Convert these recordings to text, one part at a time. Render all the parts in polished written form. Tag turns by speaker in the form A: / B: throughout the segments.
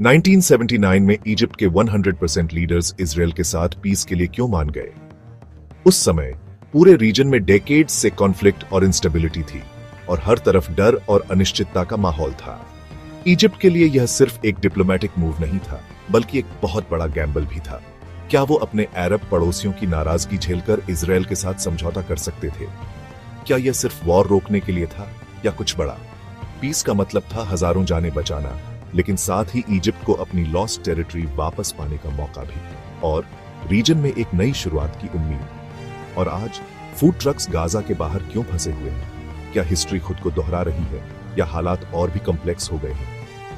A: 1979 में इजिप्ट के 100% leaders Israel के साथ पीस के लिए क्यों मान गए? उस समय पूरे रीजन में डेकेड्स से कॉन्फ्लिक्ट और इंस्टेबिलिटी थी और हर तरफ डर और अनिश्चितता का माहौल था। इजिप्ट के लिए यह सिर्फ एक डिप्लोमेटिक मूव नहीं था, बल्कि एक बहुत बड़ा गैम्बल भी था। क्या वो अपने अरब पड़ोसियों की नाराजगी झेलकर इजराइल के साथ समझौता कर सकते थे? क्या यह सिर्फ वॉर रोकने के लिए था या कुछ बड़ा? पीस का मतलब था हजारों जानें बचाना, लेकिन साथ ही इजिप्ट को अपनी लॉस्ट टेरिटरी वापस पाने का मौका भी, और रीजन में एक नई शुरुआत की उम्मीद। और आज फूड ट्रक्स गाजा के बाहर क्यों फंसे हुए हैं? क्या हिस्ट्री खुद को दोहरा रही है या हालात और भी कॉम्प्लेक्स हो गए हैं?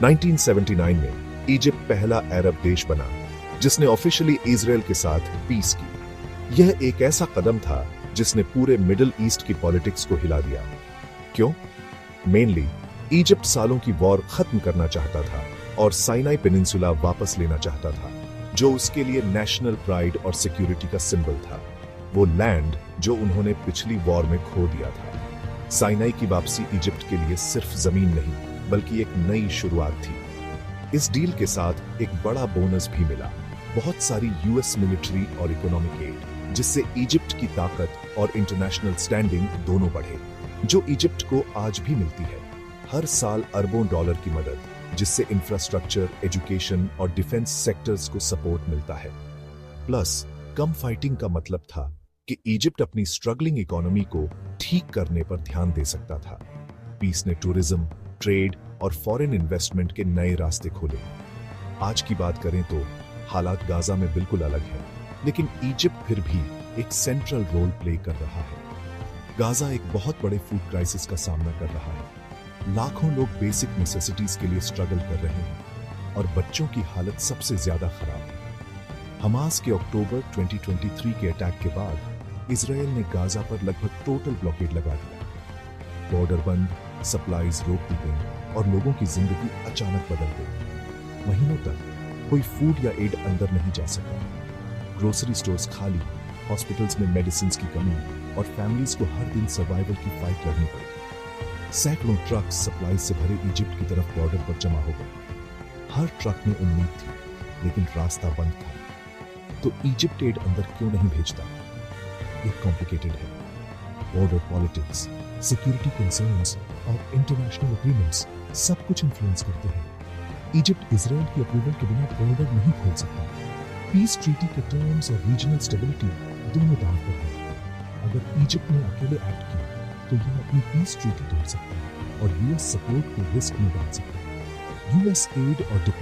A: 1979 में इजिप्ट पहला अरब देश बना जिसने ऑफिशियली इजराइल के साथ पीस की। यह एक ऐसा कदम था जिसने पूरे मिडिल ईस्ट की पॉलिटिक्स को हिला दिया। क्यों? मेनली इजिप्ट सालों की वॉर खत्म करना चाहता था और साइनाई पेनिनसुला वापस लेना चाहता था, जो उसके लिए नेशनल प्राइड और सिक्योरिटी का सिंबल था। वो लैंड जो उन्होंने पिछली वॉर में खो दिया था। साइनाई की वापसी इजिप्ट के लिए सिर्फ जमीन नहीं, बल्कि एक नई शुरुआत थी। इस डील के साथ एक बड़ा बोनस भी मिला, बहुत सारी यूएस मिलिट्री और इकोनॉमिक एड, जिससे इजिप्ट की ताकत और इंटरनेशनल स्टैंडिंग दोनों बढ़े, जो इजिप्ट को आज भी मिलती है। हर साल अरबों डॉलर की मदद, जिससे इंफ्रास्ट्रक्चर, एजुकेशन और डिफेंस सेक्टर्स को सपोर्ट मिलता है। प्लस कम फाइटिंग का मतलब था कि इजिप्ट अपनी स्ट्रगलिंग इकोनॉमी को ठीक करने पर ध्यान दे सकता था। पीस ने टूरिज्म, ट्रेड और फॉरेन इन्वेस्टमेंट के नए रास्ते खोले। आज की बात करें तो हालात गाजा में बिल्कुल अलग है, लेकिन इजिप्ट फिर भी एक सेंट्रल रोल प्ले कर रहा है। गाजा एक बहुत बड़े फूड क्राइसिस का सामना कर रहा है। लाखों लोग बेसिक नेसेसिटीज के लिए स्ट्रगल कर रहे हैं और बच्चों की हालत सबसे ज्यादा खराब है। हमास के अक्टूबर 2023 के अटैक के बाद इजराइल ने गाजा पर लगभग टोटल ब्लॉकेड लगा दिया। बॉर्डर बंद, सप्लाईज रोक दी गई और लोगों की जिंदगी अचानक बदल गई। महीनों तक कोई फूड या एड अंदर नहीं जा सका। ग्रोसरी स्टोर्स खाली, हॉस्पिटल्स में मेडिसिन की कमी और फैमिलीज को हर दिन सर्वाइवल की फाइट लड़नी पड़ी। सैकड़ों ट्रक सप्लाई से भरे इजिप्ट की तरफ बॉर्डर पर जमा हो गए। हर ट्रक में उम्मीद थी, लेकिन रास्ता बंद था। तो इजिप्ट एड अंदर क्यों नहीं भेजता? ये कॉम्प्लिकेटेड है। बॉर्डर पॉलिटिक्स, सिक्योरिटी कंसर्न्स और इंटरनेशनल एग्रीमेंट्स सब कुछ इन्फ्लुएंस करते हैं। इजिप्ट इजराइल की अप्रूवल के बिना बॉर्डर नहीं खोल सकता। पीस ट्रीटी के टर्म्स और रीजनल स्टेबिलिटी दोनों दांव पर हैं। अगर इजिप्ट ने अकेले एक्ट किया तो यह अपनी पीस ट्रीटी तोड़ सकता है और यूएस सपोर्ट को रिस्क में डाल सकता है। यूएस एड और